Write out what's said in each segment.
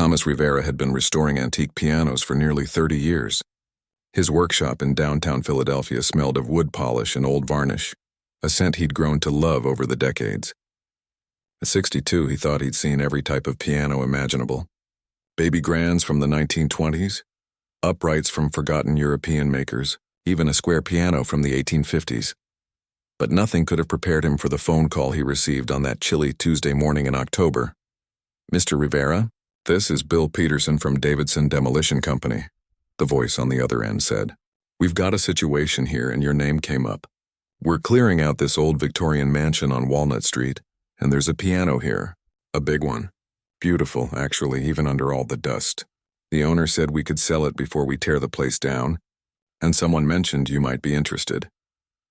Thomas Rivera had been restoring antique pianos for nearly 30 years. His workshop in downtown Philadelphia smelled of wood polish and old varnish, a scent he'd grown to love over the decades. At 62, he thought he'd seen every type of piano imaginable. Baby grands from the 1920s, uprights from forgotten European makers, even a square piano from the 1850s. But nothing could have prepared him for the phone call he received on that chilly Tuesday morning in October. "Mr. Rivera, this is Bill Peterson from Davidson Demolition Company," the voice on the other end said. "We've got a situation here and your name came up. We're clearing out this old Victorian mansion on Walnut Street, and there's a piano here, a big one. Beautiful, actually, even under all the dust. The owner said we could sell it before we tear the place down, and someone mentioned you might be interested."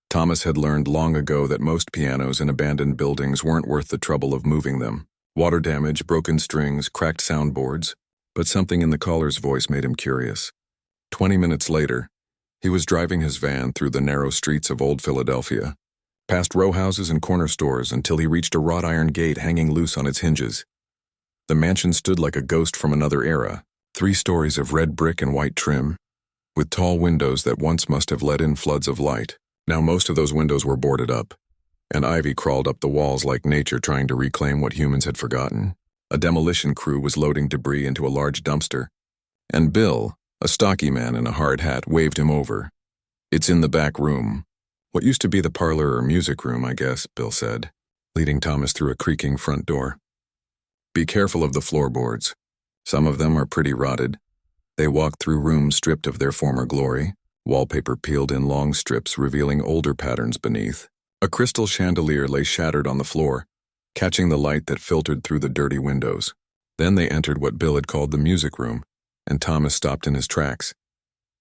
Thomas had learned long ago that most pianos in abandoned buildings weren't worth the trouble of moving them. Water damage, broken strings, cracked soundboards, but something in the caller's voice made him curious. 20 minutes later, he was driving his van through the narrow streets of old Philadelphia, past row houses and corner stores until he reached a wrought iron gate hanging loose on its hinges. The mansion stood like a ghost from another era, 3 stories of red brick and white trim, with tall windows that once must have let in floods of light. Now most of those windows were boarded up, and ivy crawled up the walls like nature trying to reclaim what humans had forgotten. A demolition crew was loading debris into a large dumpster, and Bill, a stocky man in a hard hat, waved him over. "It's in the back room. What used to be the parlor or music room, I guess," Bill said, leading Thomas through a creaking front door. "Be careful of the floorboards. Some of them are pretty rotted." They walked through rooms stripped of their former glory, wallpaper peeled in long strips revealing older patterns beneath. A crystal chandelier lay shattered on the floor, catching the light that filtered through the dirty windows. Then they entered what Bill had called the music room, and Thomas stopped in his tracks.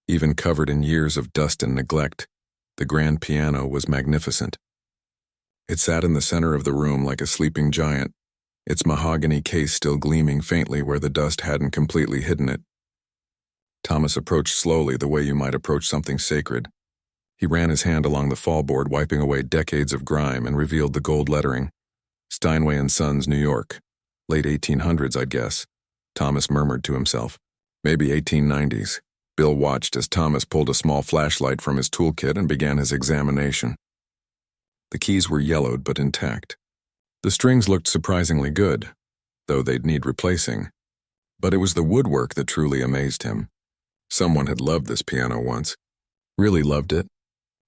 Even covered in years of dust and neglect, the grand piano was magnificent. It sat in the center of the room like a sleeping giant, its mahogany case still gleaming faintly where the dust hadn't completely hidden it. Thomas approached slowly, the way you might approach something sacred. He ran his hand along the fallboard, wiping away decades of grime, and revealed the gold lettering. "Steinway & Sons, New York. Late 1800s, I'd guess," Thomas murmured to himself. "Maybe 1890s. Bill watched as Thomas pulled a small flashlight from his toolkit and began his examination. The keys were yellowed but intact. The strings looked surprisingly good, though they'd need replacing. But it was the woodwork that truly amazed him. Someone had loved this piano once. Really loved it.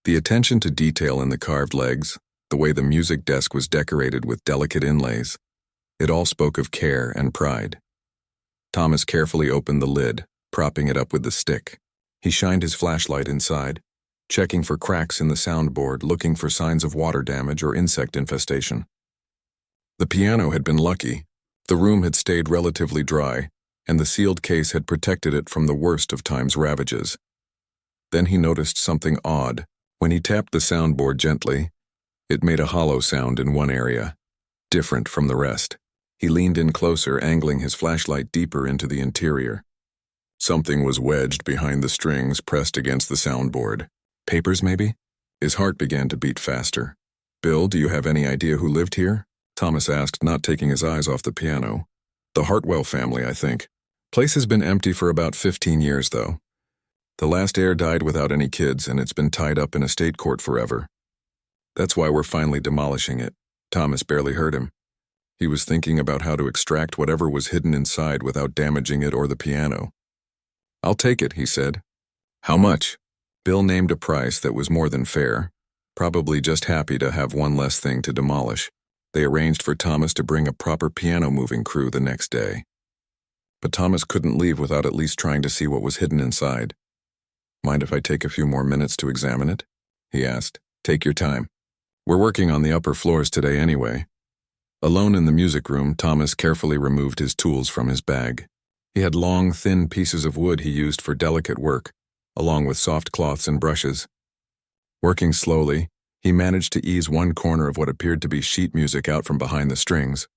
The attention to detail in the carved legs, the way the music desk was decorated with delicate inlays. It all spoke of care and pride. Thomas carefully opened the lid, propping it up with the stick. He shined his flashlight inside, checking for cracks in the soundboard, looking for signs of water damage or insect infestation. The piano had been lucky. The room had stayed relatively dry, and the sealed case had protected it from the worst of time's ravages. Then he noticed something odd. When he tapped the soundboard gently, it made a hollow sound in one area, different from the rest. He leaned in closer, angling his flashlight deeper into the interior. Something was wedged behind the strings, pressed against the soundboard. Papers, maybe? His heart began to beat faster. "Bill, do you have any idea who lived here?" Thomas asked, not taking his eyes off the piano. "The Hartwell family, I think. Place has been empty for about 15 years, though. The last heir died without any kids, and it's been tied up in a state court forever. That's why we're finally demolishing it." Thomas barely heard him. He was thinking about how to extract whatever was hidden inside without damaging it or the piano. "I'll take it," he said. "How much?" Bill named a price that was more than fair, probably just happy to have one less thing to demolish. They arranged for Thomas to bring a proper piano-moving crew the next day. But Thomas couldn't leave without at least trying to see what was hidden inside. "Mind if I take a few more minutes to examine it?" he asked. "Take your time. We're working on the upper floors today anyway." Alone in the music room, Thomas carefully removed his tools from his bag. He had long, thin pieces of wood he used for delicate work, along with soft cloths and brushes. Working slowly, he managed to ease one corner of what appeared to be sheet music out from behind the strings.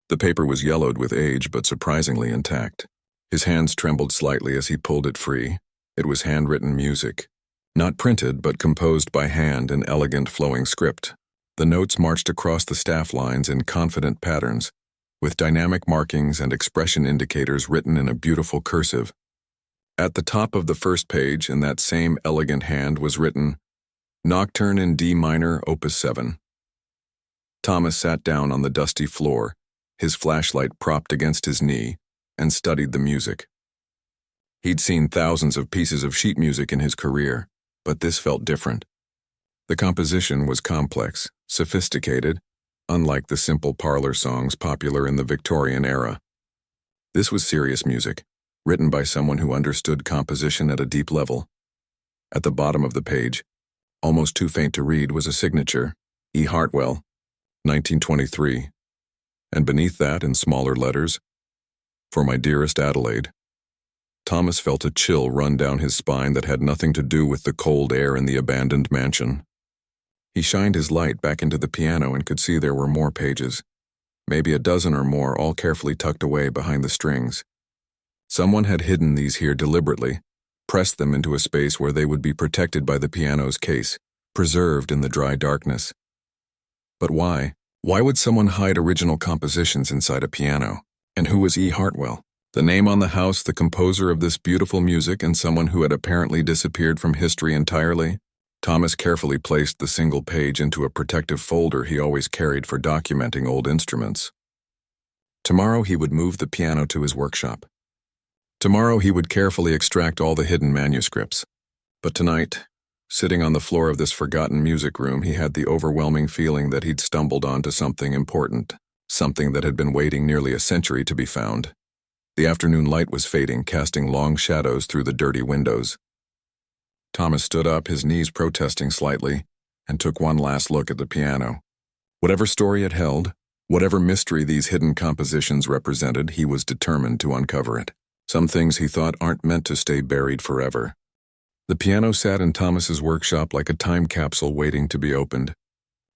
The paper was yellowed with age, but surprisingly intact. His hands trembled slightly as he pulled it free. It was handwritten music. Not printed, but composed by hand in elegant flowing script. The notes marched across the staff lines in confident patterns, with dynamic markings and expression indicators written in a beautiful cursive. At the top of the first page, in that same elegant hand, was written, Nocturne in D minor, Opus 7. Thomas sat down on the dusty floor, his flashlight propped against his knee, and studied the music. He'd seen thousands of pieces of sheet music in his career, but this felt different. The composition was complex, sophisticated, unlike the simple parlor songs popular in the Victorian era. This was serious music, written by someone who understood composition at a deep level. At the bottom of the page, almost too faint to read, was a signature, E. Hartwell, 1923. And beneath that, in smaller letters, For my dearest Adelaide. Thomas felt a chill run down his spine that had nothing to do with the cold air in the abandoned mansion. He shined his light back into the piano and could see there were more pages, maybe a dozen or more, all carefully tucked away behind the strings. Someone had hidden these here deliberately, pressed them into a space where they would be protected by the piano's case, preserved in the dry darkness. But why? Why would someone hide original compositions inside a piano? And who was E. Hartwell? The name on the house, the composer of this beautiful music, and someone who had apparently disappeared from history entirely? Thomas carefully placed the single page into a protective folder he always carried for documenting old instruments. Tomorrow he would move the piano to his workshop. Tomorrow he would carefully extract all the hidden manuscripts. But tonight, sitting on the floor of this forgotten music room, he had the overwhelming feeling that he'd stumbled onto something important, something that had been waiting nearly a century to be found. The afternoon light was fading, casting long shadows through the dirty windows. Thomas stood up, his knees protesting slightly, and took one last look at the piano. Whatever story it held, whatever mystery these hidden compositions represented, he was determined to uncover it. Some things he thought aren't meant to stay buried forever. The piano sat in Thomas's workshop like a time capsule waiting to be opened.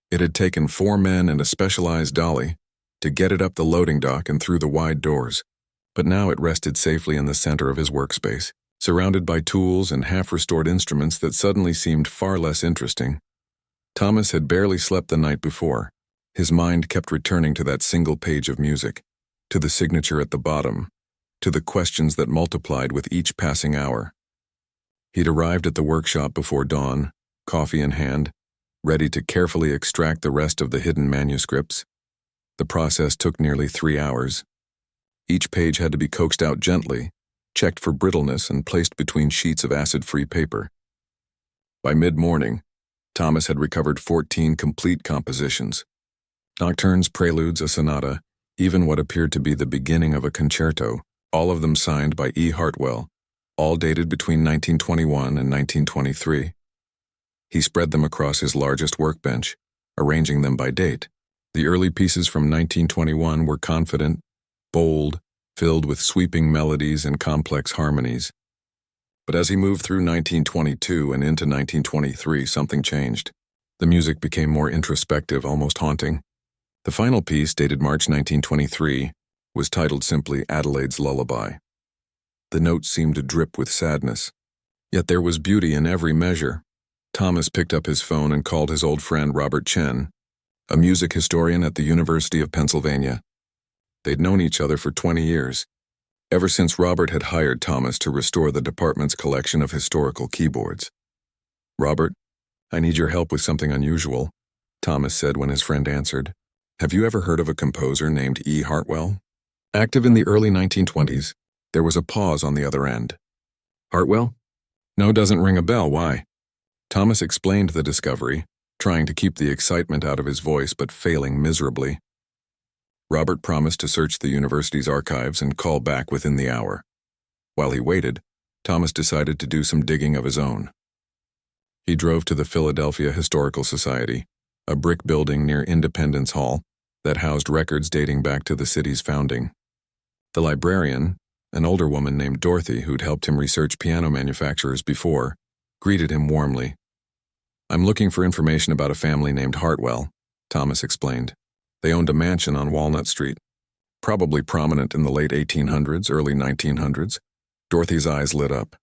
It had taken 4 men and a specialized dolly to get it up the loading dock and through the wide doors, but now it rested safely in the center of his workspace, surrounded by tools and half-restored instruments that suddenly seemed far less interesting. Thomas had barely slept the night before. His mind kept returning to that single page of music, to the signature at the bottom, to the questions that multiplied with each passing hour. He'd arrived at the workshop before dawn, coffee in hand, ready to carefully extract the rest of the hidden manuscripts. The process took nearly 3 hours. Each page had to be coaxed out gently, checked for brittleness, and placed between sheets of acid-free paper. By mid-morning, Thomas had recovered 14 complete compositions. Nocturnes, preludes, a sonata, even what appeared to be the beginning of a concerto, all of them signed by E. Hartwell, all dated between 1921 and 1923. He spread them across his largest workbench, arranging them by date. The early pieces from 1921 were confident, bold, filled with sweeping melodies and complex harmonies. But as he moved through 1922 and into 1923, something changed. The music became more introspective, almost haunting. The final piece, dated March 1923, was titled simply Adelaide's Lullaby. The notes seemed to drip with sadness, yet there was beauty in every measure. Thomas picked up his phone and called his old friend Robert Chen, a music historian at the University of Pennsylvania. They'd known each other for 20 years, ever since Robert had hired Thomas to restore the department's collection of historical keyboards. "Robert, I need your help with something unusual," Thomas said when his friend answered. "Have you ever heard of a composer named E. Hartwell? Active in the early 1920s. There was a pause on the other end. "Hartwell? No, doesn't ring a bell. Why?" Thomas explained the discovery, trying to keep the excitement out of his voice but failing miserably. Robert promised to search the university's archives and call back within the hour. While he waited, Thomas decided to do some digging of his own. He drove to the Philadelphia Historical Society, a brick building near Independence Hall that housed records dating back to the city's founding. The librarian, an older woman named Dorothy who'd helped him research piano manufacturers before, greeted him warmly. "I'm looking for information about a family named Hartwell," Thomas explained. "They owned a mansion on Walnut Street, probably prominent in the late 1800s, early 1900s. Dorothy's eyes lit up.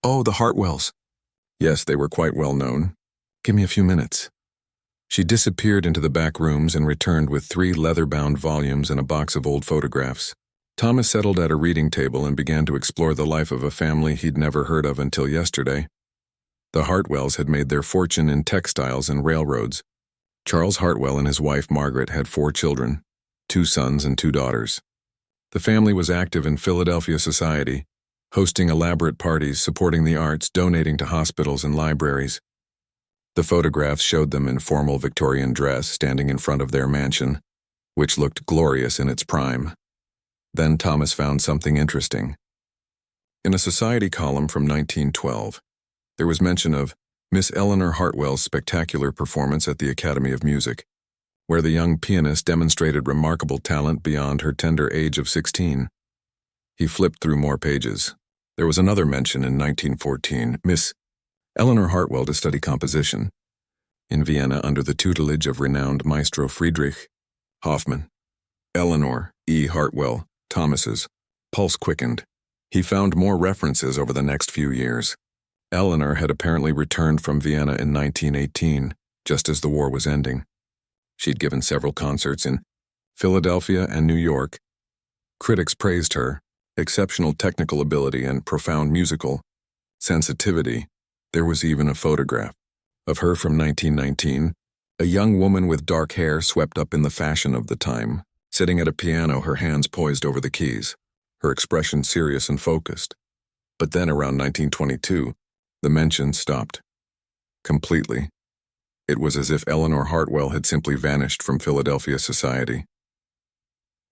"Oh, the Hartwells." "Yes, they were quite well known. Give me a few minutes." She disappeared into the back rooms and returned with 3 leather-bound volumes and a box of old photographs. Thomas settled at a reading table and began to explore the life of a family he'd never heard of until yesterday. The Hartwells had made their fortune in textiles and railroads. Charles Hartwell and his wife Margaret had 4 children, 2 sons and 2 daughters. The family was active in Philadelphia society, hosting elaborate parties, supporting the arts, donating to hospitals and libraries. The photographs showed them in formal Victorian dress standing in front of their mansion, which looked glorious in its prime. Then Thomas found something interesting. In a society column from 1912, there was mention of Miss Eleanor Hartwell's spectacular performance at the Academy of Music, where the young pianist demonstrated remarkable talent beyond her tender age of 16. He flipped through more pages. There was another mention in 1914, Miss Eleanor Hartwell to study composition in Vienna under the tutelage of renowned Maestro Friedrich Hoffmann. Eleanor E. Hartwell, Thomas's pulse quickened. He found more references over the next few years. Eleanor had apparently returned from Vienna in 1918, just as the war was ending. She'd given several concerts in Philadelphia and New York. Critics praised her exceptional technical ability and profound musical sensitivity. There was even a photograph of her from 1919, a young woman with dark hair swept up in the fashion of the time, sitting at a piano, her hands poised over the keys, her expression serious and focused. But then around 1922, the mention stopped. Completely. It was as if Eleanor Hartwell had simply vanished from Philadelphia society.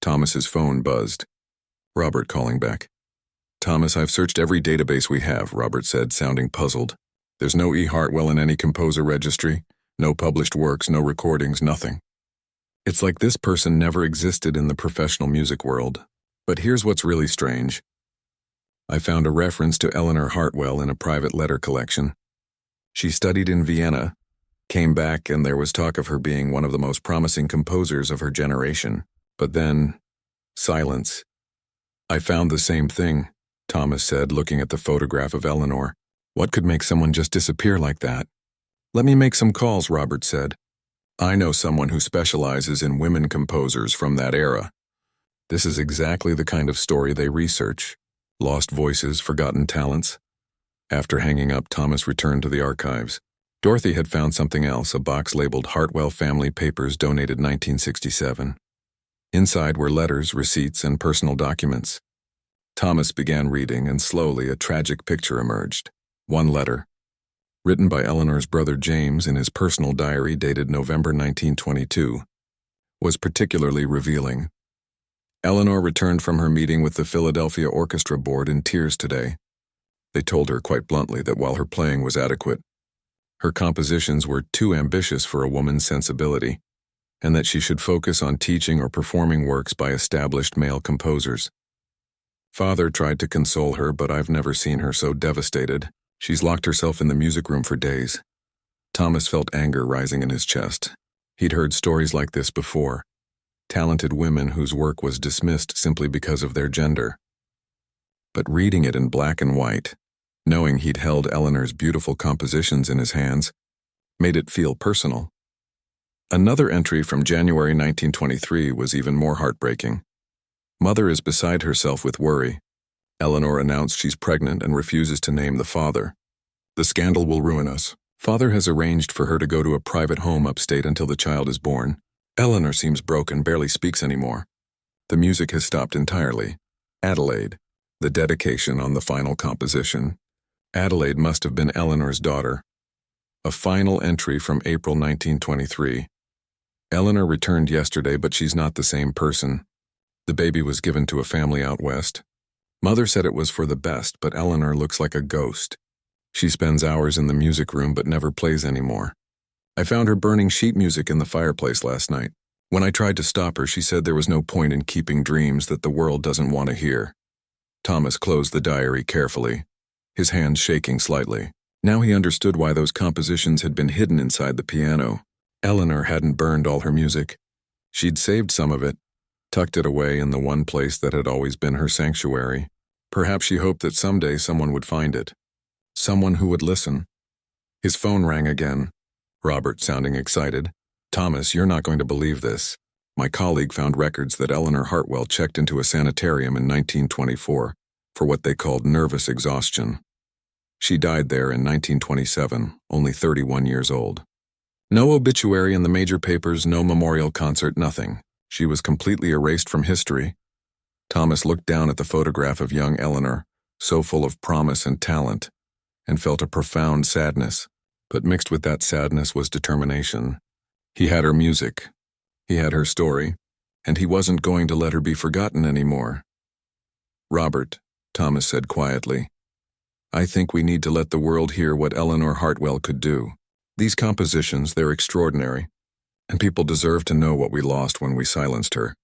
Thomas's phone buzzed. Robert calling back. "Thomas, I've searched every database we have," Robert said, sounding puzzled. "There's no E. Hartwell in any composer registry, no published works, no recordings, nothing. It's like this person never existed in the professional music world. But here's what's really strange. I found a reference to Eleanor Hartwell in a private letter collection. She studied in Vienna, came back, and there was talk of her being one of the most promising composers of her generation. But then, silence." "I found the same thing," Thomas said, looking at the photograph of Eleanor. "What could make someone just disappear like that?" "Let me make some calls," Robert said. "I know someone who specializes in women composers from that era. This is exactly the kind of story they research. Lost voices, forgotten talents." After hanging up, Thomas returned to the archives. Dorothy had found something else, a box labeled Hartwell Family Papers donated 1967. Inside were letters, receipts, and personal documents. Thomas began reading, and slowly a tragic picture emerged. One letter, written by Eleanor's brother James in his personal diary dated November 1922, was particularly revealing. Eleanor returned from her meeting with the Philadelphia Orchestra Board in tears today. They told her quite bluntly that while her playing was adequate, her compositions were too ambitious for a woman's sensibility, and that she should focus on teaching or performing works by established male composers. Father tried to console her, but I've never seen her so devastated. She's locked herself in the music room for days. Thomas felt anger rising in his chest. He'd heard stories like this before. Talented women whose work was dismissed simply because of their gender. But reading it in black and white, knowing he'd held Eleanor's beautiful compositions in his hands, made it feel personal. Another entry from January 1923 was even more heartbreaking. "Mother is beside herself with worry. Eleanor announced she's pregnant and refuses to name the father. The scandal will ruin us. Father has arranged for her to go to a private home upstate until the child is born. Eleanor seems broken, barely speaks anymore. The music has stopped entirely. Adelaide." The dedication on the final composition. Adelaide must have been Eleanor's daughter. A final entry from April 1923. "Eleanor returned yesterday, but she's not the same person. The baby was given to a family out west. Mother said it was for the best, but Eleanor looks like a ghost. She spends hours in the music room but never plays anymore. I found her burning sheet music in the fireplace last night. When I tried to stop her, she said there was no point in keeping dreams that the world doesn't want to hear." Thomas closed the diary carefully, his hands shaking slightly. Now he understood why those compositions had been hidden inside the piano. Eleanor hadn't burned all her music. She'd saved some of it, tucked it away in the one place that had always been her sanctuary. Perhaps she hoped that someday someone would find it. Someone who would listen. His phone rang again. Robert, sounding excited. Thomas, you're not going to believe this. My colleague found records that Eleanor Hartwell checked into a sanitarium in 1924 for what they called nervous exhaustion. She died there in 1927, only 31 years old. No obituary in the major papers, no memorial concert, nothing. She was completely erased from history. Thomas looked down at the photograph of young Eleanor, so full of promise and talent, and felt a profound sadness. But mixed with that sadness was determination. He had her music, he had her story, and he wasn't going to let her be forgotten anymore. "Robert," Thomas said quietly, "I think we need to let the world hear what Eleanor Hartwell could do. These compositions, they're extraordinary, and people deserve to know what we lost when we silenced her.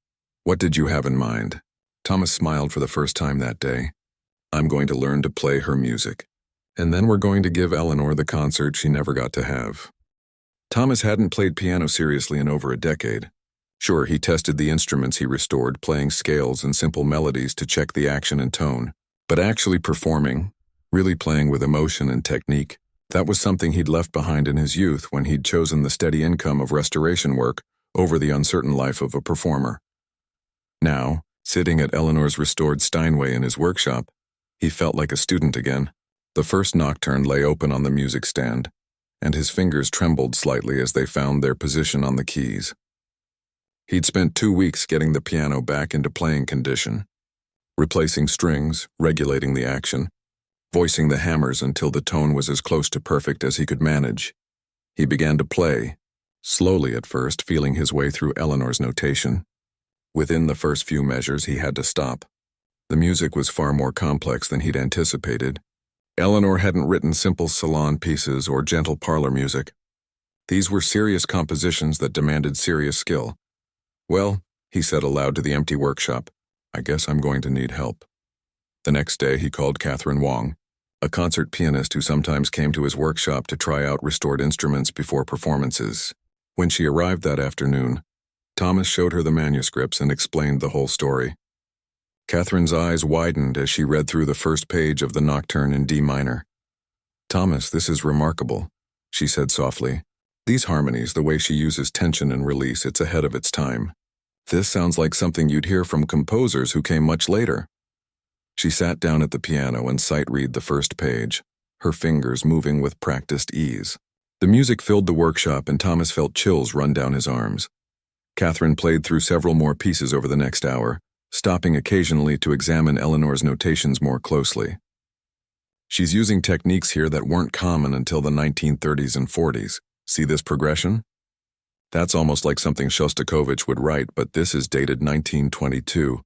What did you have in mind?" Thomas smiled for the first time that day. "I'm going to learn to play her music, and then we're going to give Eleanor the concert she never got to have." Thomas hadn't played piano seriously in over a decade. Sure, he tested the instruments he restored, playing scales and simple melodies to check the action and tone. But actually performing, really playing with emotion and technique, that was something he'd left behind in his youth when he'd chosen the steady income of restoration work over the uncertain life of a performer. Now, sitting at Eleanor's restored Steinway in his workshop, he felt like a student again. The first nocturne lay open on the music stand, and his fingers trembled slightly as they found their position on the keys. He'd spent 2 weeks getting the piano back into playing condition, replacing strings, regulating the action, voicing the hammers until the tone was as close to perfect as he could manage. He began to play, slowly at first, feeling his way through Eleanor's notation. Within the first few measures, he had to stop. The music was far more complex than he'd anticipated. Eleanor hadn't written simple salon pieces or gentle parlor music. These were serious compositions that demanded serious skill. "Well," he said aloud to the empty workshop, "I guess I'm going to need help." The next day, he called Catherine Wong, a concert pianist who sometimes came to his workshop to try out restored instruments before performances. When she arrived that afternoon, Thomas showed her the manuscripts and explained the whole story. Catherine's eyes widened as she read through the first page of the Nocturne in D minor. "Thomas, this is remarkable," she said softly. "These harmonies, the way she uses tension and release, it's ahead of its time. This sounds like something you'd hear from composers who came much later." She sat down at the piano and sight-read the first page, her fingers moving with practiced ease. The music filled the workshop and Thomas felt chills run down his arms. Catherine played through several more pieces over the next hour, stopping occasionally to examine Eleanor's notations more closely. "She's using techniques here that weren't common until the 1930s and 40s. See this progression? That's almost like something Shostakovich would write, but this is dated 1922.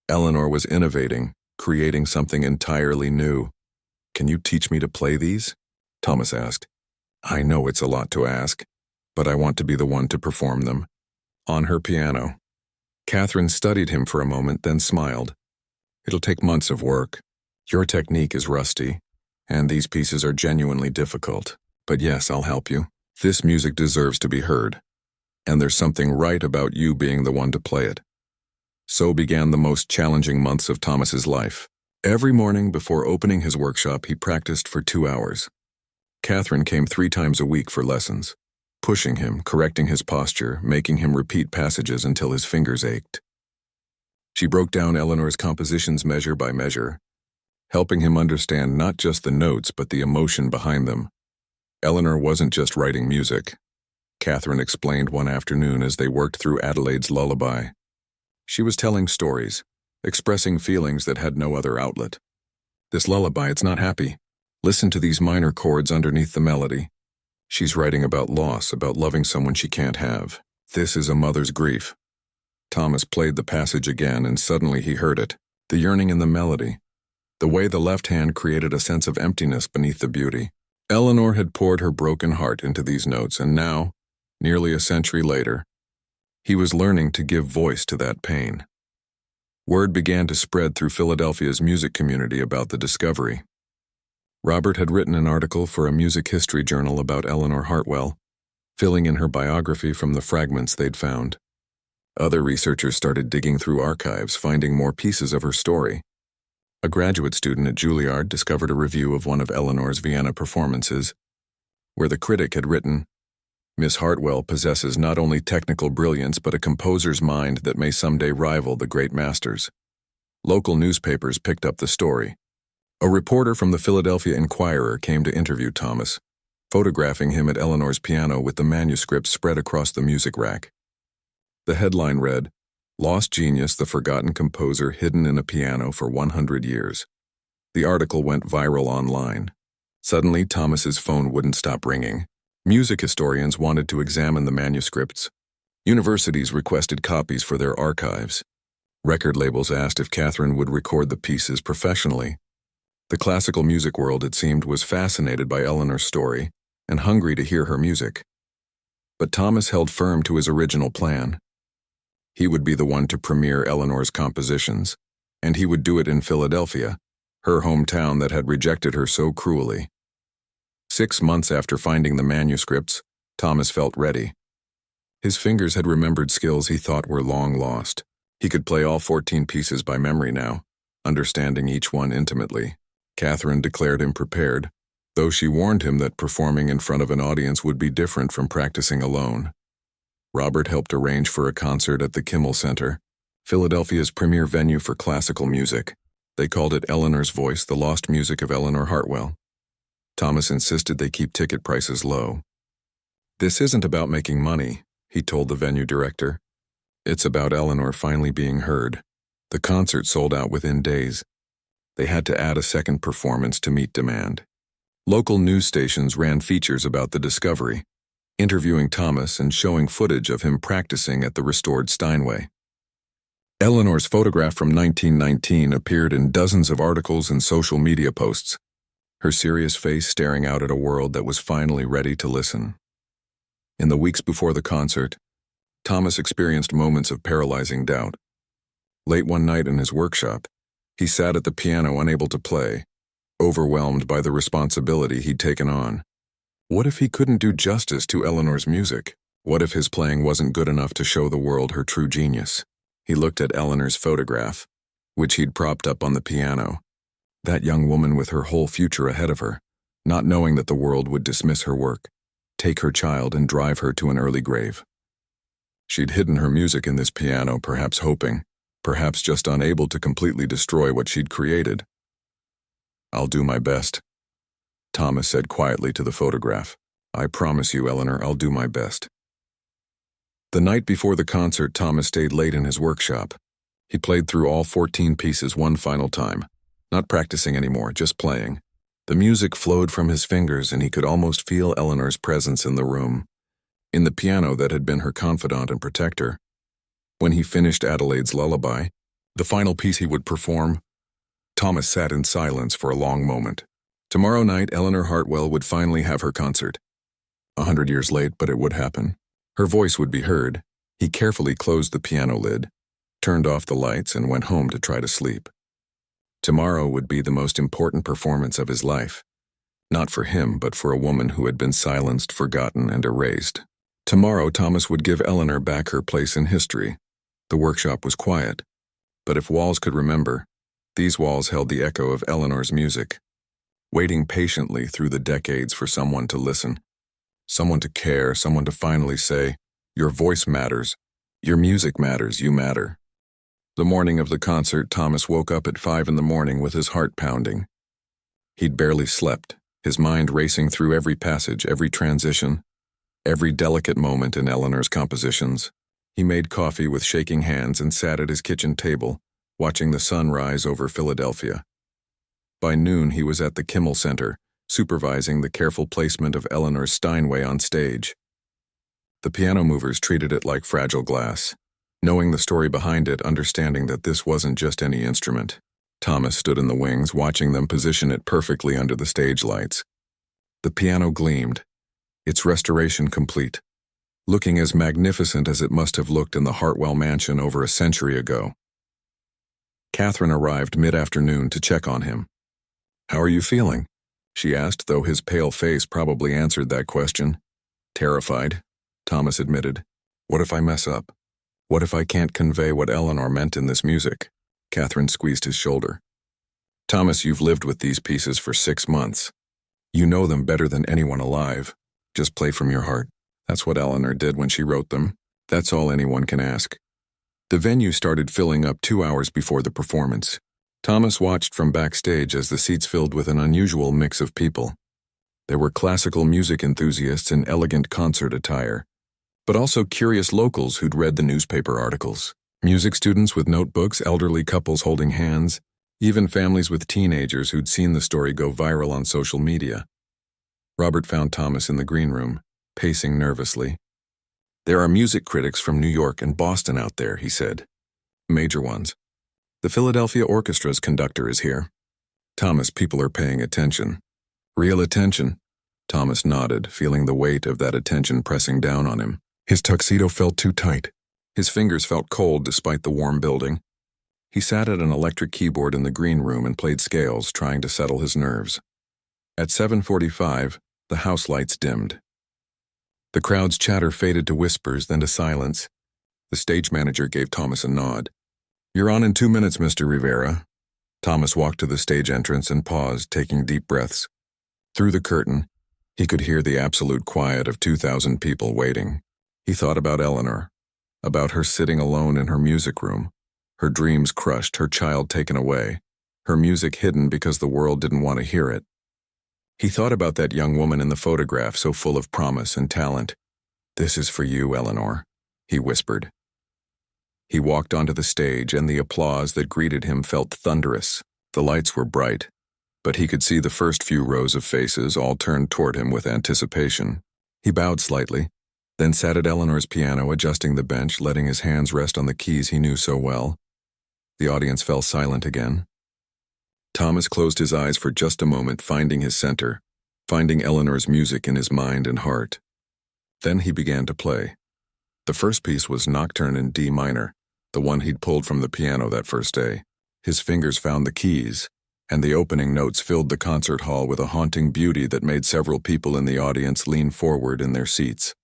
Eleanor was innovating, creating something entirely new. Can you teach me to play these?" Thomas asked. "I know it's a lot to ask, but I want to be the one to perform them." On her piano. Catherine studied him for a moment, then smiled. "It'll take months of work. Your technique is rusty, and these pieces are genuinely difficult. But yes, I'll help you. This music deserves to be heard, and there's something right about you being the one to play it." So began the most challenging months of Thomas's life. Every morning before opening his workshop, he practiced for 2 hours. Catherine came 3 times a week for lessons, pushing him, correcting his posture, making him repeat passages until his fingers ached. She broke down Eleanor's compositions measure by measure, helping him understand not just the notes but the emotion behind them. Eleanor wasn't just writing music, Catherine explained one afternoon as they worked through Adelaide's lullaby. She was telling stories, expressing feelings that had no other outlet. "This lullaby, it's not happy. Listen to these minor chords underneath the melody. She's writing about loss, about loving someone she can't have. This is a mother's grief." Thomas played the passage again, and suddenly he heard it, the yearning in the melody, the way the left hand created a sense of emptiness beneath the beauty. Eleanor had poured her broken heart into these notes, and now, nearly a century later, he was learning to give voice to that pain. Word began to spread through Philadelphia's music community about the discovery. Robert had written an article for a music history journal about Eleanor Hartwell, filling in her biography from the fragments they'd found. Other researchers started digging through archives, finding more pieces of her story. A graduate student at Juilliard discovered a review of one of Eleanor's Vienna performances, where the critic had written, Miss Hartwell possesses not only technical brilliance but a composer's mind that may someday rival the great masters. Local newspapers picked up the story. A reporter from the Philadelphia Inquirer came to interview Thomas, photographing him at Eleanor's piano with the manuscript spread across the music rack. The headline read, "Lost Genius, the Forgotten Composer Hidden in a Piano for 100 Years." The article went viral online. Suddenly, Thomas's phone wouldn't stop ringing. Music historians wanted to examine the manuscripts. Universities requested copies for their archives. Record labels asked if Catherine would record the pieces professionally. The classical music world, it seemed, was fascinated by Eleanor's story and hungry to hear her music. But Thomas held firm to his original plan. He would be the one to premiere Eleanor's compositions, and he would do it in Philadelphia, her hometown that had rejected her so cruelly. 6 months after finding the manuscripts, Thomas felt ready. His fingers had remembered skills he thought were long lost. He could play all 14 pieces by memory now, understanding each one intimately. Catherine declared him prepared, though she warned him that performing in front of an audience would be different from practicing alone. Robert helped arrange for a concert at the Kimmel Center, Philadelphia's premier venue for classical music. They called it Eleanor's Voice, the lost music of Eleanor Hartwell. Thomas insisted they keep ticket prices low. "This isn't about making money," he told the venue director. "It's about Eleanor finally being heard." The concert sold out within days. They had to add a second performance to meet demand. Local news stations ran features about the discovery, interviewing Thomas and showing footage of him practicing at the restored Steinway. Eleanor's photograph from 1919 appeared in dozens of articles and social media posts, her serious face staring out at a world that was finally ready to listen. In the weeks before the concert, Thomas experienced moments of paralyzing doubt. Late one night in his workshop, he sat at the piano unable to play, overwhelmed by the responsibility he'd taken on. What if he couldn't do justice to Eleanor's music? What if his playing wasn't good enough to show the world her true genius? He looked at Eleanor's photograph, which he'd propped up on the piano. That young woman with her whole future ahead of her, not knowing that the world would dismiss her work, take her child and drive her to an early grave. She'd hidden her music in this piano, perhaps hoping, perhaps just unable to completely destroy what she'd created. "I'll do my best," Thomas said quietly to the photograph. "I promise you, Eleanor, I'll do my best." The night before the concert, Thomas stayed late in his workshop. He played through all 14 pieces one final time, not practicing anymore, just playing. The music flowed from his fingers, and he could almost feel Eleanor's presence in the room, in the piano that had been her confidant and protector. When he finished Adelaide's Lullaby, the final piece he would perform, Thomas sat in silence for a long moment. Tomorrow night, Eleanor Hartwell would finally have her concert. 100 years late, but it would happen. Her voice would be heard. He carefully closed the piano lid, turned off the lights, and went home to try to sleep. Tomorrow would be the most important performance of his life. Not for him, but for a woman who had been silenced, forgotten, and erased. Tomorrow, Thomas would give Eleanor back her place in history. The workshop was quiet, but if walls could remember, these walls held the echo of Eleanor's music, waiting patiently through the decades for someone to listen, someone to care, someone to finally say, "Your voice matters, your music matters, you matter." The morning of the concert, Thomas woke up at 5 in the morning with his heart pounding. He'd barely slept, his mind racing through every passage, every transition, every delicate moment in Eleanor's compositions. He made coffee with shaking hands and sat at his kitchen table, watching the sun rise over Philadelphia. By noon, he was at the Kimmel Center, supervising the careful placement of Eleanor's Steinway on stage. The piano movers treated it like fragile glass, knowing the story behind it, understanding that this wasn't just any instrument. Thomas stood in the wings, watching them position it perfectly under the stage lights. The piano gleamed, its restoration complete, looking as magnificent as it must have looked in the Hartwell mansion over a century ago. Catherine arrived mid-afternoon to check on him. "How are you feeling?" she asked, though his pale face probably answered that question. "Terrified," Thomas admitted. "What if I mess up? What if I can't convey what Eleanor meant in this music?" Catherine squeezed his shoulder. "Thomas, you've lived with these pieces for 6 months. You know them better than anyone alive. Just play from your heart. That's what Eleanor did when she wrote them. That's all anyone can ask. The venue started filling up 2 hours before the performance. Thomas watched from backstage as the seats filled with an unusual mix of people. There were classical music enthusiasts in elegant concert attire, but also curious locals who'd read the newspaper articles. Music students with notebooks, elderly couples holding hands, even families with teenagers who'd seen the story go viral on social media. Robert found Thomas in the green room, pacing nervously. "There are music critics from New York and Boston out there," he said. "Major ones. The Philadelphia Orchestra's conductor is here." "Thomas, people are paying attention." "Real attention?" Thomas nodded, feeling the weight of that attention pressing down on him. His tuxedo felt too tight. His fingers felt cold despite the warm building. He sat at an electric keyboard in the green room and played scales, trying to settle his nerves. At 7:45, the house lights dimmed. The crowd's chatter faded to whispers, then to silence. The stage manager gave Thomas a nod. "You're on in 2 minutes, Mr. Rivera." Thomas walked to the stage entrance and paused, taking deep breaths. Through the curtain, he could hear the absolute quiet of 2,000 people waiting. He thought about Eleanor, about her sitting alone in her music room, her dreams crushed, her child taken away, her music hidden because the world didn't want to hear it. He thought about that young woman in the photograph, so full of promise and talent. "This is for you, Eleanor," he whispered. He walked onto the stage, and the applause that greeted him felt thunderous. The lights were bright, but he could see the first few rows of faces all turned toward him with anticipation. He bowed slightly, then sat at Eleanor's piano, adjusting the bench, letting his hands rest on the keys he knew so well. The audience fell silent again. Thomas closed his eyes for just a moment, finding his center, finding Eleanor's music in his mind and heart. Then he began to play. The first piece was Nocturne in D minor, the one he'd pulled from the piano that first day. His fingers found the keys, and the opening notes filled the concert hall with a haunting beauty that made several people in the audience lean forward in their seats.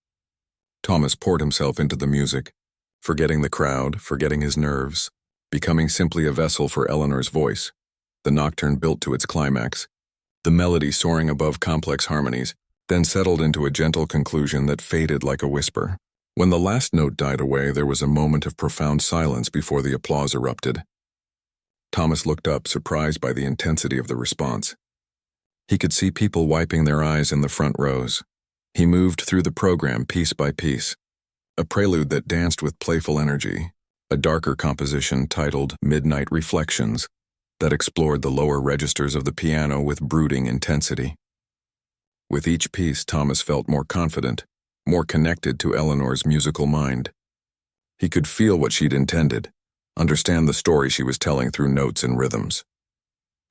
Thomas poured himself into the music, forgetting the crowd, forgetting his nerves, becoming simply a vessel for Eleanor's voice. The nocturne built to its climax, the melody soaring above complex harmonies, then settled into a gentle conclusion that faded like a whisper. When the last note died away, there was a moment of profound silence before the applause erupted. Thomas looked up, surprised by the intensity of the response. He could see people wiping their eyes in the front rows. He moved through the program piece by piece, a prelude that danced with playful energy, a darker composition titled Midnight Reflections that explored the lower registers of the piano with brooding intensity. With each piece, Thomas felt more confident, more connected to Eleanor's musical mind. He could feel what she'd intended, understand the story she was telling through notes and rhythms.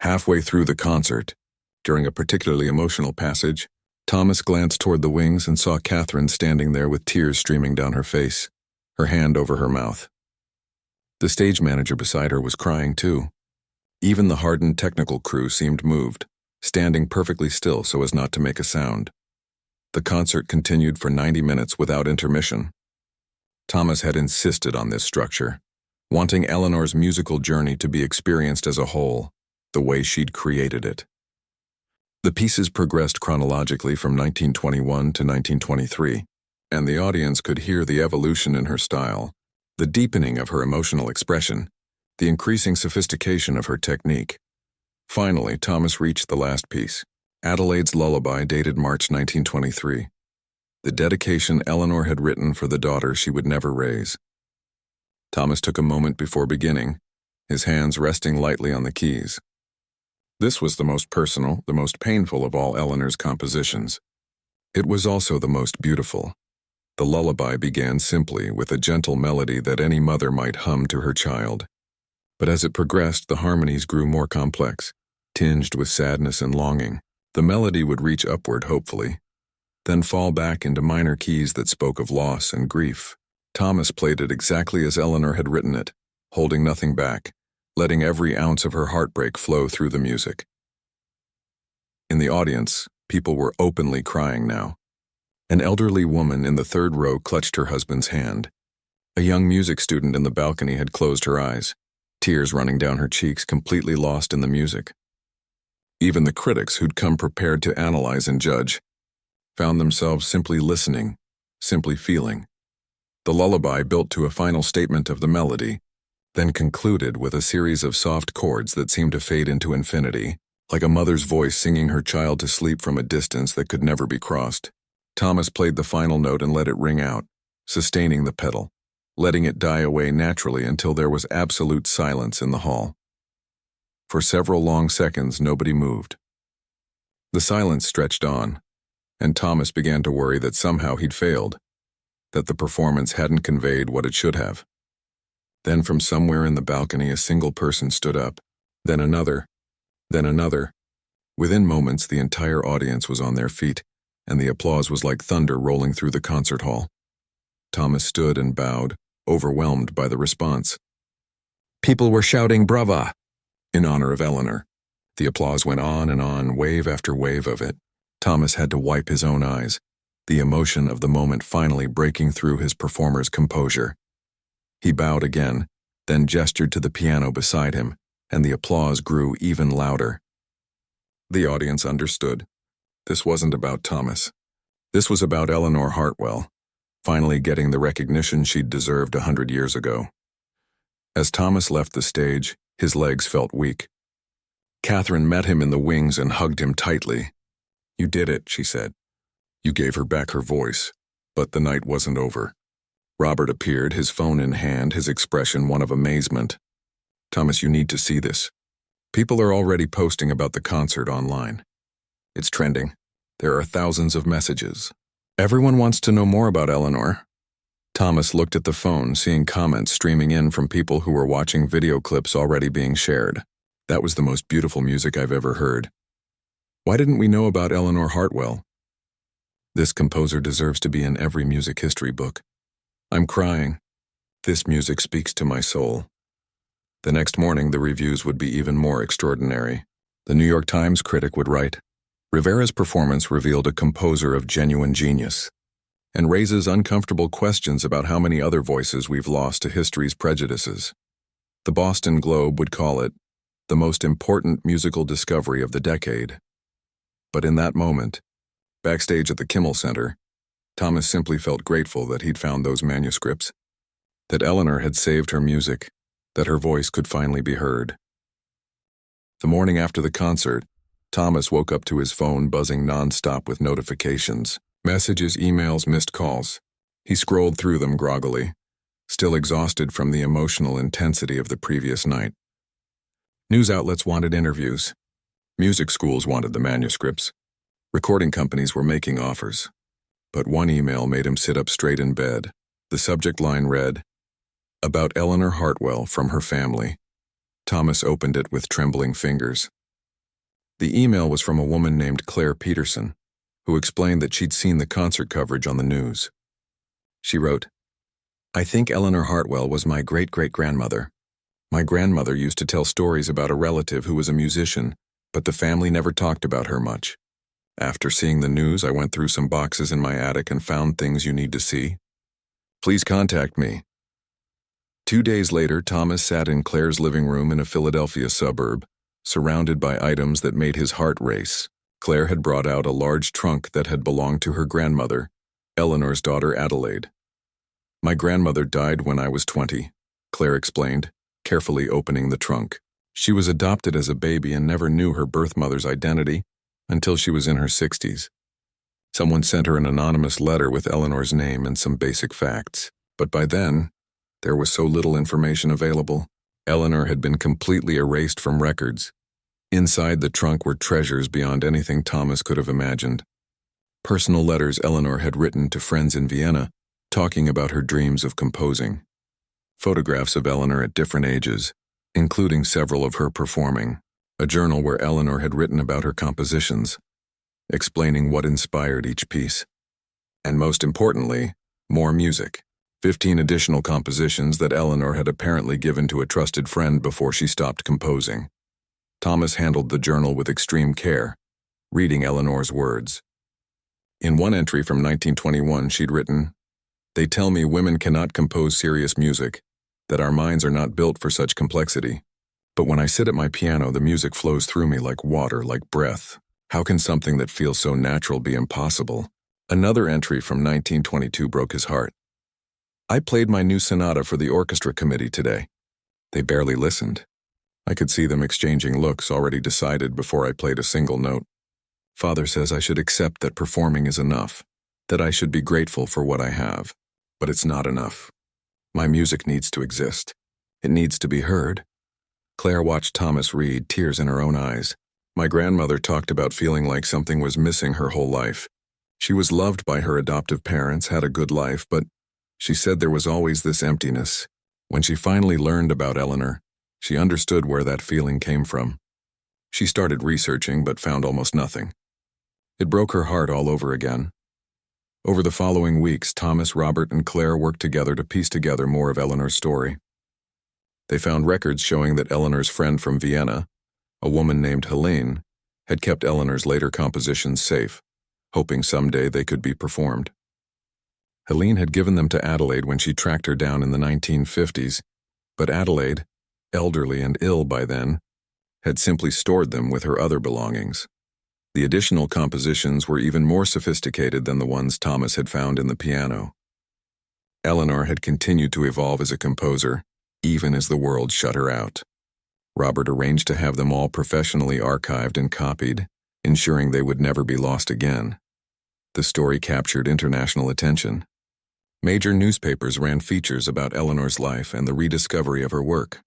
Halfway through the concert, during a particularly emotional passage, Thomas glanced toward the wings and saw Catherine standing there with tears streaming down her face, her hand over her mouth. The stage manager beside her was crying too. Even the hardened technical crew seemed moved, standing perfectly still so as not to make a sound. The concert continued for 90 minutes without intermission. Thomas had insisted on this structure, wanting Eleanor's musical journey to be experienced as a whole, the way she'd created it. The pieces progressed chronologically from 1921 to 1923, and the audience could hear the evolution in her style, the deepening of her emotional expression, the increasing sophistication of her technique. Finally, Thomas reached the last piece, Adelaide's Lullaby, dated March 1923, the dedication Eleanor had written for the daughter she would never raise. Thomas took a moment before beginning, his hands resting lightly on the keys. This was the most personal, the most painful of all Eleanor's compositions. It was also the most beautiful. The lullaby began simply with a gentle melody that any mother might hum to her child. But as it progressed, the harmonies grew more complex, tinged with sadness and longing. The melody would reach upward hopefully, then fall back into minor keys that spoke of loss and grief. Thomas played it exactly as Eleanor had written it, holding nothing back, letting every ounce of her heartbreak flow through the music. In the audience, people were openly crying now. An elderly woman in the third row clutched her husband's hand. A young music student in the balcony had closed her eyes, tears running down her cheeks, completely lost in the music. Even the critics, who'd come prepared to analyze and judge, found themselves simply listening, simply feeling. The lullaby built to a final statement of the melody, then concluded with a series of soft chords that seemed to fade into infinity, like a mother's voice singing her child to sleep from a distance that could never be crossed. Thomas played the final note and let it ring out, sustaining the pedal, letting it die away naturally until there was absolute silence in the hall. For several long seconds, nobody moved. The silence stretched on, and Thomas began to worry that somehow he'd failed, that the performance hadn't conveyed what it should have. Then from somewhere in the balcony, a single person stood up, then another, then another. Within moments, the entire audience was on their feet, and the applause was like thunder rolling through the concert hall. Thomas stood and bowed, overwhelmed by the response. People were shouting "Brava!" in honor of Eleanor. The applause went on, wave after wave of it. Thomas had to wipe his own eyes, the emotion of the moment finally breaking through his performer's composure. He bowed again, then gestured to the piano beside him, and the applause grew even louder. The audience understood. This wasn't about Thomas. This was about Eleanor Hartwell, finally getting the recognition she'd deserved 100 years ago. As Thomas left the stage, his legs felt weak. Catherine met him in the wings and hugged him tightly. "You did it," she said. "You gave her back her voice." But the night wasn't over. Robert appeared, his phone in hand, his expression one of amazement. "Thomas, you need to see this. People are already posting about the concert online. It's trending. There are thousands of messages. Everyone wants to know more about Eleanor." Thomas looked at the phone, seeing comments streaming in from people who were watching video clips already being shared. "That was the most beautiful music I've ever heard. Why didn't we know about Eleanor Hartwell? This composer deserves to be in every music history book. I'm crying. This music speaks to my soul." The next morning, the reviews would be even more extraordinary. The New York Times critic would write, "Rivera's performance revealed a composer of genuine genius, and raises uncomfortable questions about how many other voices we've lost to history's prejudices." The Boston Globe would call it the most important musical discovery of the decade. But in that moment, backstage at the Kimmel Center, Thomas simply felt grateful that he'd found those manuscripts, that Eleanor had saved her music, that her voice could finally be heard. The morning after the concert, Thomas woke up to his phone buzzing nonstop with notifications. Messages, emails, missed calls. He scrolled through them groggily, still exhausted from the emotional intensity of the previous night. News outlets wanted interviews. Music schools wanted the manuscripts. Recording companies were making offers. But one email made him sit up straight in bed. The subject line read, "About Eleanor Hartwell from her family." Thomas opened it with trembling fingers. The email was from a woman named Claire Peterson, who explained that she'd seen the concert coverage on the news. She wrote, "I think Eleanor Hartwell was my great-great-grandmother. My grandmother used to tell stories about a relative who was a musician, but the family never talked about her much. After seeing the news, I went through some boxes in my attic and found things you need to see. Please contact me." 2 days later, Thomas sat in Claire's living room in a Philadelphia suburb, surrounded by items that made his heart race. Claire had brought out a large trunk that had belonged to her grandmother, Eleanor's daughter Adelaide. "My grandmother died when I was 20, Claire explained, carefully opening the trunk. She was adopted as a baby and never knew her birth mother's identity until she was in her 60s. Someone sent her an anonymous letter with Eleanor's name and some basic facts. But by then, there was so little information available. Eleanor had been completely erased from records. Inside the trunk were treasures beyond anything Thomas could have imagined. Personal letters Eleanor had written to friends in Vienna, talking about her dreams of composing. Photographs of Eleanor at different ages, including several of her performing. A journal where Eleanor had written about her compositions, explaining what inspired each piece. And most importantly, more music. 15 additional compositions that Eleanor had apparently given to a trusted friend before she stopped composing. Thomas handled the journal with extreme care, reading Eleanor's words. In one entry from 1921, she'd written, "They tell me women cannot compose serious music, that our minds are not built for such complexity. But when I sit at my piano, the music flows through me like water, like breath. How can something that feels so natural be impossible? Another entry from 1922 broke his heart. I played my new sonata for the orchestra committee today. They barely listened. I could see them exchanging looks already decided before I played a single note. Father says I should accept that performing is enough, that I should be grateful for what I have. But it's not enough. My music needs to exist. It needs to be heard. Claire watched Thomas read, tears in her own eyes. My grandmother talked about feeling like something was missing her whole life. She was loved by her adoptive parents, had a good life, but she said there was always this emptiness. When she finally learned about Eleanor, she understood where that feeling came from. She started researching but found almost nothing. It broke her heart all over again. Over the following weeks, Thomas, Robert, and Claire worked together to piece together more of Eleanor's story. They found records showing that Eleanor's friend from Vienna, a woman named Helene, had kept Eleanor's later compositions safe, hoping someday they could be performed. Helene had given them to Adelaide when she tracked her down in the 1950s, but Adelaide, elderly and ill by then, had simply stored them with her other belongings. The additional compositions were even more sophisticated than the ones Thomas had found in the piano. Eleanor had continued to evolve as a composer, even as the world shut her out. Robert arranged to have them all professionally archived and copied, ensuring they would never be lost again. The story captured international attention. Major newspapers ran features about Eleanor's life and the rediscovery of her work.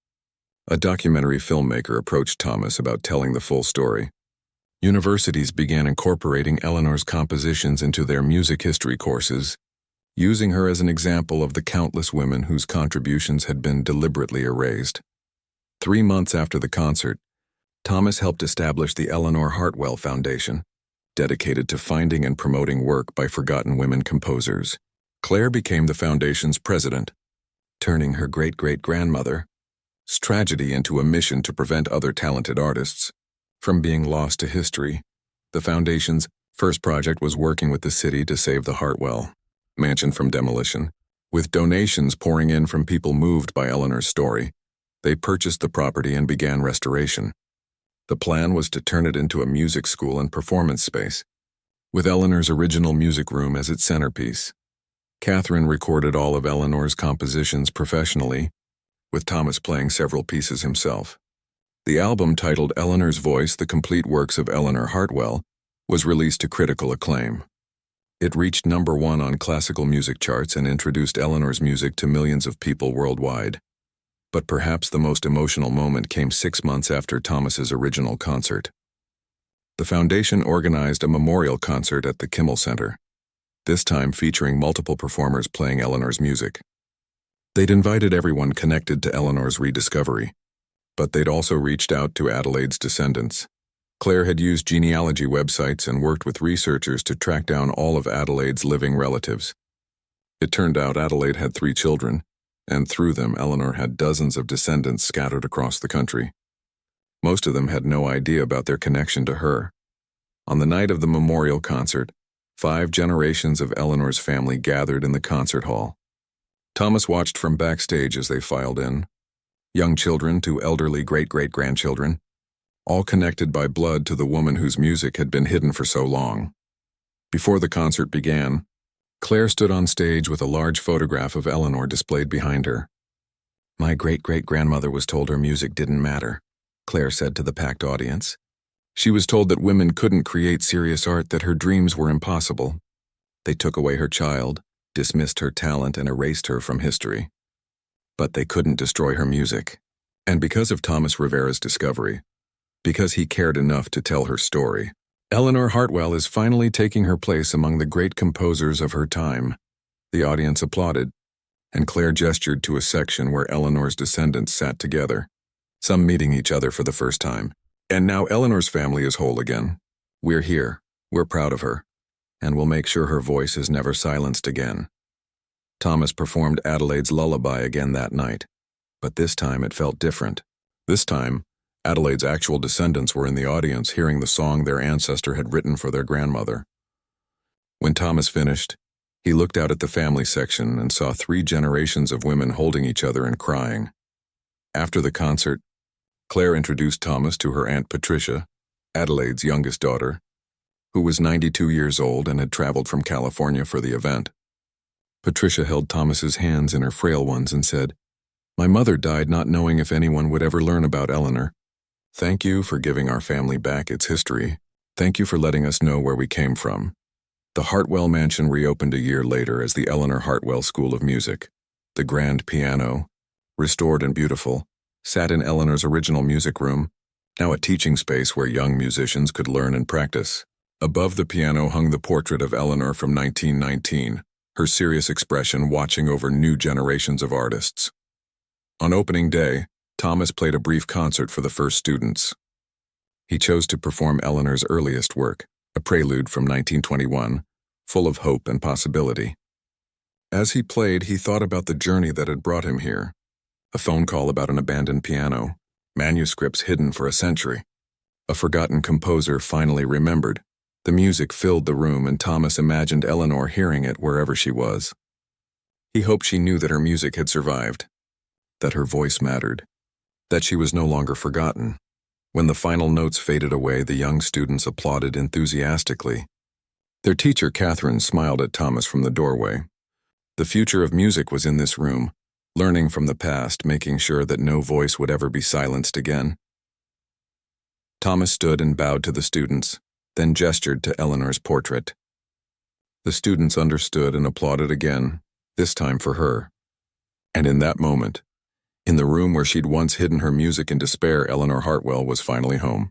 A documentary filmmaker approached Thomas about telling the full story. Universities began incorporating Eleanor's compositions into their music history courses, using her as an example of the countless women whose contributions had been deliberately erased. 3 months after the concert, Thomas helped establish the Eleanor Hartwell Foundation, dedicated to finding and promoting work by forgotten women composers. Claire became the foundation's president, turning her great-great-grandmother's tragedy into a mission to prevent other talented artists from being lost to history. The foundation's first project was working with the city to save the Hartwell mansion from demolition. With donations pouring in from people moved by Eleanor's story, they purchased the property and began restoration. The plan was to turn it into a music school and performance space, with Eleanor's original music room as its centerpiece. Catherine recorded all of Eleanor's compositions professionally, with Thomas playing several pieces himself. The album, titled Eleanor's Voice: The Complete Works of Eleanor Hartwell, was released to critical acclaim. It reached #1 on classical music charts and introduced Eleanor's music to millions of people worldwide. But perhaps the most emotional moment came 6 months after Thomas's original concert. The foundation organized a memorial concert at the Kimmel Center, this time featuring multiple performers playing Eleanor's music. They'd invited everyone connected to Eleanor's rediscovery, but they'd also reached out to Adelaide's descendants. Claire had used genealogy websites and worked with researchers to track down all of Adelaide's living relatives. It turned out Adelaide had 3 children, and through them Eleanor had dozens of descendants scattered across the country. Most of them had no idea about their connection to her. On the night of the memorial concert, 5 generations of Eleanor's family gathered in the concert hall. Thomas watched from backstage as they filed in, young children to elderly great-great-grandchildren, all connected by blood to the woman whose music had been hidden for so long. Before the concert began, Claire stood on stage with a large photograph of Eleanor displayed behind her. "My great-great-grandmother was told her music didn't matter," Claire said to the packed audience. She was told that women couldn't create serious art, that her dreams were impossible. They took away her child, dismissed her talent, and erased her from history. But they couldn't destroy her music. And because of Thomas Rivera's discovery, because he cared enough to tell her story, Eleanor Hartwell is finally taking her place among the great composers of her time. The audience applauded, and Claire gestured to a section where Eleanor's descendants sat together, some meeting each other for the first time. "And now Eleanor's family is whole again. We're here, we're proud of her, and we'll make sure her voice is never silenced again." Thomas performed Adelaide's lullaby again that night, but this time it felt different. This time, Adelaide's actual descendants were in the audience hearing the song their ancestor had written for their grandmother. When Thomas finished, he looked out at the family section and saw 3 generations of women holding each other and crying. After the concert, Claire introduced Thomas to her Aunt Patricia, Adelaide's youngest daughter, who was 92 years old and had traveled from California for the event. Patricia held Thomas's hands in her frail ones and said, "My mother died not knowing if anyone would ever learn about Eleanor. Thank you for giving our family back its history. Thank you for letting us know where we came from." The Hartwell Mansion reopened a year later as the Eleanor Hartwell School of Music. The grand piano, restored and beautiful, sat in Eleanor's original music room, now a teaching space where young musicians could learn and practice. Above the piano hung the portrait of Eleanor from 1919, her serious expression watching over new generations of artists. On opening day, Thomas played a brief concert for the first students. He chose to perform Eleanor's earliest work, a prelude from 1921, full of hope and possibility. As he played, he thought about the journey that had brought him here. A phone call about an abandoned piano, manuscripts hidden for a century. A forgotten composer finally remembered. The music filled the room, and Thomas imagined Eleanor hearing it wherever she was. He hoped she knew that her music had survived, that her voice mattered, that she was no longer forgotten. When the final notes faded away, the young students applauded enthusiastically. Their teacher, Catherine, smiled at Thomas from the doorway. The future of music was in this room, learning from the past, making sure that no voice would ever be silenced again. Thomas stood and bowed to the students, then gestured to Eleanor's portrait. The students understood and applauded again, this time for her. And in that moment, in the room where she'd once hidden her music in despair, Eleanor Hartwell was finally home.